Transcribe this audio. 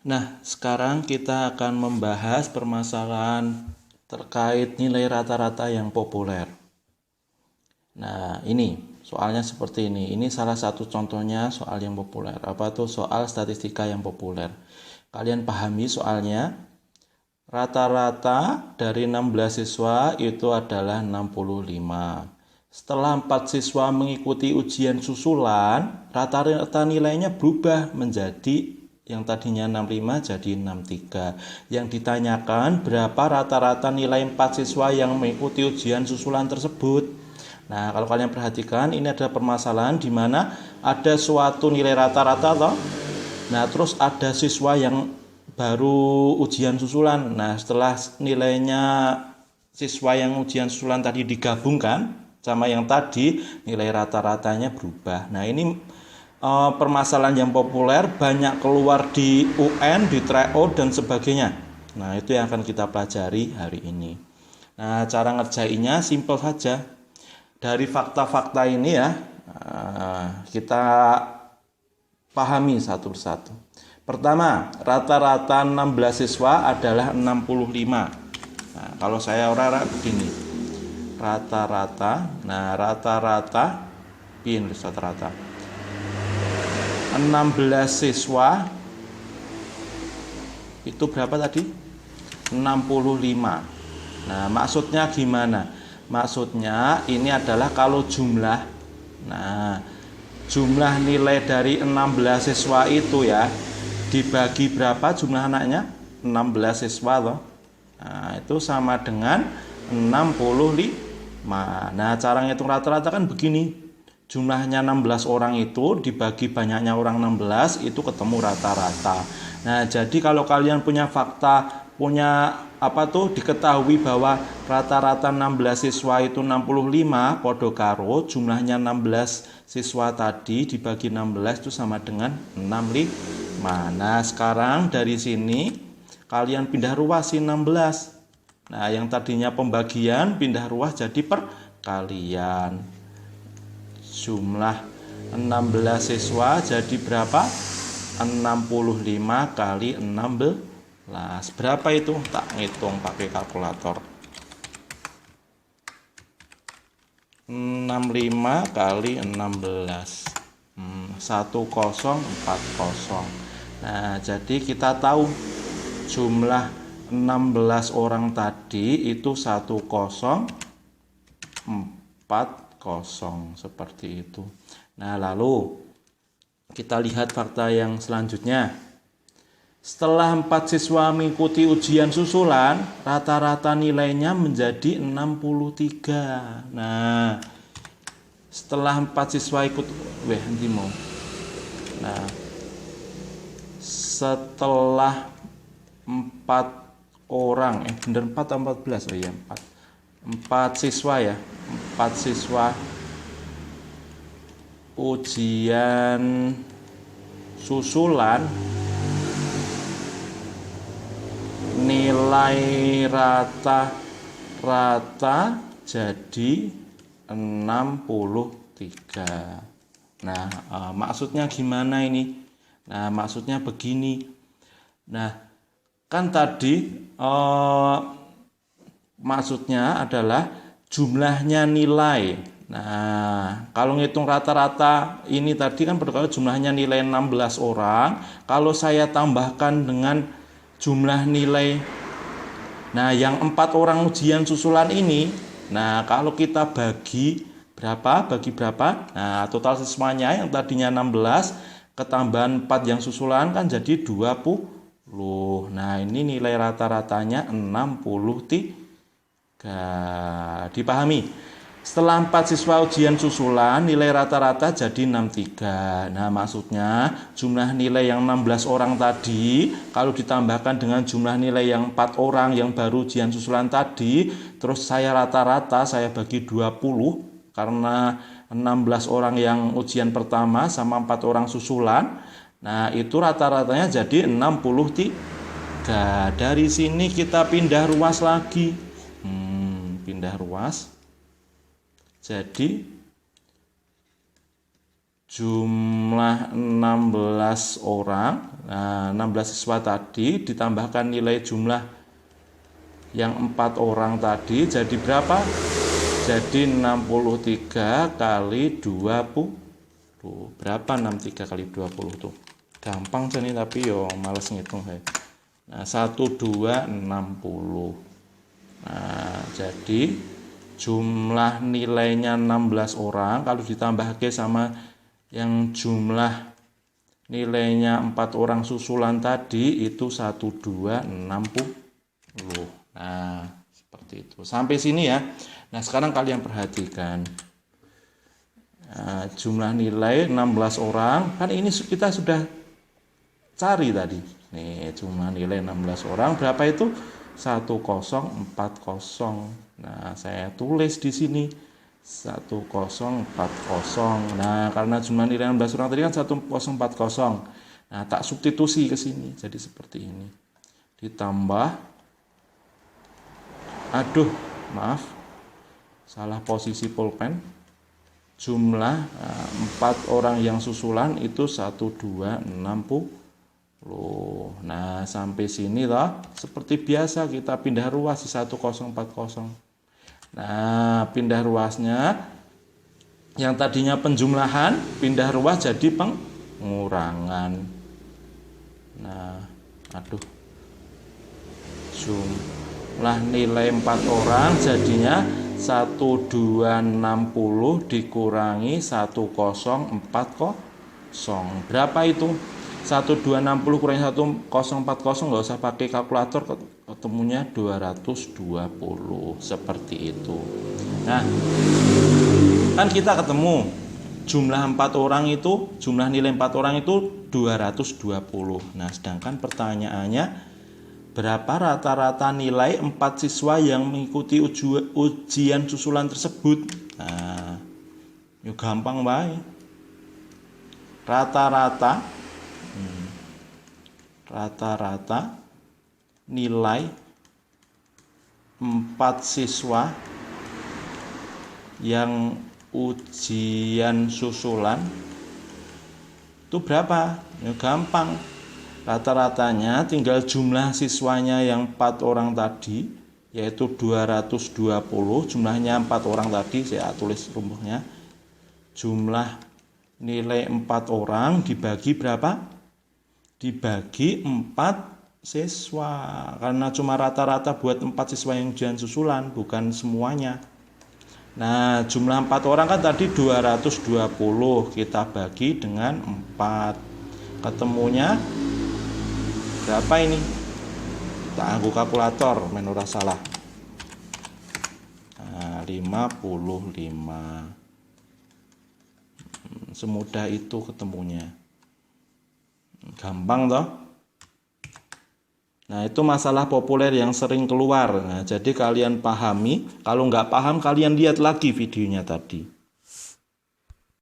Nah, sekarang kita akan membahas permasalahan terkait nilai rata-rata yang populer. Nah, ini soalnya seperti ini. Ini salah satu contohnya soal yang populer. Apa tuh soal statistika yang populer? Kalian pahami soalnya? Rata-rata dari 16 siswa itu adalah 65. Setelah 4 siswa mengikuti ujian susulan, rata-rata nilainya berubah menjadi yang tadinya 65 jadi 63. Yang ditanyakan berapa rata-rata nilai 4 siswa yang mengikuti ujian susulan tersebut. Nah, kalau kalian perhatikan ini adalah permasalahan di mana ada suatu nilai rata-rata toh. Nah, terus ada siswa yang baru ujian susulan. Nah, setelah nilainya siswa yang ujian susulan tadi digabungkan sama yang tadi, nilai rata-ratanya berubah. Nah, ini permasalahan yang populer, banyak keluar di UN, di tryout dan sebagainya. Nah, itu yang akan kita pelajari hari ini. Nah, cara ngerjainnya simpel saja. Dari fakta-fakta ini ya, kita pahami satu persatu. Pertama, rata-rata 16 siswa adalah 65. Nah, kalau saya orang begini. Rata-rata, nah rata-rata pin rata-rata 16 siswa itu berapa tadi? 65. Nah, maksudnya gimana? Maksudnya ini adalah kalau jumlah. Nah, jumlah nilai dari 16 siswa itu ya dibagi berapa jumlah anaknya? 16 siswa loh. Nah, itu sama dengan 65. Nah, cara ngitung rata-rata kan begini. Jumlahnya 16 orang itu dibagi banyaknya orang 16 itu ketemu rata-rata. Nah, jadi kalau kalian punya fakta, punya diketahui bahwa rata-rata 16 siswa itu 65, podo karo jumlahnya 16 siswa tadi dibagi 16 itu sama dengan 65. Nah, sekarang dari sini kalian pindah ruas 16. Nah, yang tadinya pembagian pindah ruas jadi perkalian. Jumlah 16 siswa jadi berapa? 65 kali 16. Berapa itu? Tak ngitung pakai kalkulator. 65 kali 16. 1040. Nah, jadi kita tahu jumlah 16 orang tadi itu 1040 seperti itu. Nah, lalu kita lihat fakta yang selanjutnya. Setelah 4 siswa mengikuti ujian susulan, rata-rata nilainya menjadi 63. Nah, setelah 4 siswa ikut Nah, setelah 4 orang, bener 4 atau 14? Oh iya, 4. 4 siswa ya. 4 siswa ujian susulan, nilai rata-rata jadi 63. Nah, maksudnya gimana ini? Nah, maksudnya begini. Nah, kan tadi maksudnya adalah jumlahnya nilai. Nah, kalau ngitung rata-rata ini tadi kan berkali jumlahnya nilai 16 orang. Kalau saya tambahkan dengan jumlah nilai, nah yang 4 orang ujian susulan ini, nah kalau kita bagi berapa? Nah, total siswanya yang tadinya 16 ketambahan 4 yang susulan kan jadi 20. Nah, ini nilai rata-ratanya 63. Dipahami? Setelah 4 siswa ujian susulan, nilai rata-rata jadi 63. Nah, maksudnya jumlah nilai yang 16 orang tadi, kalau ditambahkan dengan jumlah nilai yang 4 orang yang baru ujian susulan tadi, terus saya rata-rata, saya bagi 20, karena 16 orang yang ujian pertama sama 4 orang susulan. Nah, itu rata-ratanya jadi 63. Dari sini kita pindah ruas lagi. Pindah ruas. Jadi jumlah 16 orang. Nah, 16 siswa tadi ditambahkan nilai jumlah yang 4 orang tadi jadi berapa? Jadi 63 kali 20. Berapa 63 kali 20 tuh? Gampang sih tapi yo males ngitung saya. Nah, 1260. Nah, jadi jumlah nilainya 16 orang kalau ditambah ke sama yang jumlah nilainya 4 orang susulan tadi itu 1260. Nah, seperti itu. Sampai sini ya. Nah, sekarang kalian perhatikan. Nah, jumlah nilai 16 orang, kan ini kita sudah cari tadi. Nih, jumlah nilai 16 orang berapa itu? 1040. Nah, saya tulis di sini 1040. Nah, karena jumlah nilai 16 orang tadi kan 1040. Nah, tak substitusi ke sini. Jadi seperti ini. Ditambah, aduh, maaf, salah posisi pulpen. Jumlah 4 orang yang susulan itu 1260. Nah, sampai sini loh. Seperti biasa kita pindah ruas di 1040. Nah, pindah ruasnya yang tadinya penjumlahan pindah ruas jadi pengurangan. Nah, aduh. Jumlah nilai 4 orang jadinya 1260 dikurangi 1040. Berapa itu? 1260 kurangi 1040 nggak usah pakai kalkulator, ketemunya 220 seperti itu. Nah, kan kita ketemu jumlah 4 orang itu, jumlah nilai 4 orang itu 220. Nah, sedangkan pertanyaannya berapa rata-rata nilai 4 siswa yang mengikuti ujian susulan tersebut? Nah, yuk gampang baik. Rata-rata nilai 4 siswa yang ujian susulan itu berapa? Ya gampang. Rata-ratanya tinggal jumlah siswanya yang 4 orang tadi, yaitu 220. Jumlahnya 4 orang tadi, saya tulis rumusnya. Jumlah nilai 4 orang dibagi berapa? Dibagi 4 siswa. Karena cuma rata-rata buat 4 siswa yang ujian susulan, bukan semuanya. Nah, jumlah 4 orang kan tadi 220. Kita bagi dengan 4. Ketemunya berapa ini? Tak anggu kalkulator, menurut salah. Nah, 55. Semudah itu ketemunya. Gampang toh? Nah, itu masalah populer yang sering keluar. Nah, jadi kalian pahami. Kalau nggak paham, kalian lihat lagi videonya tadi.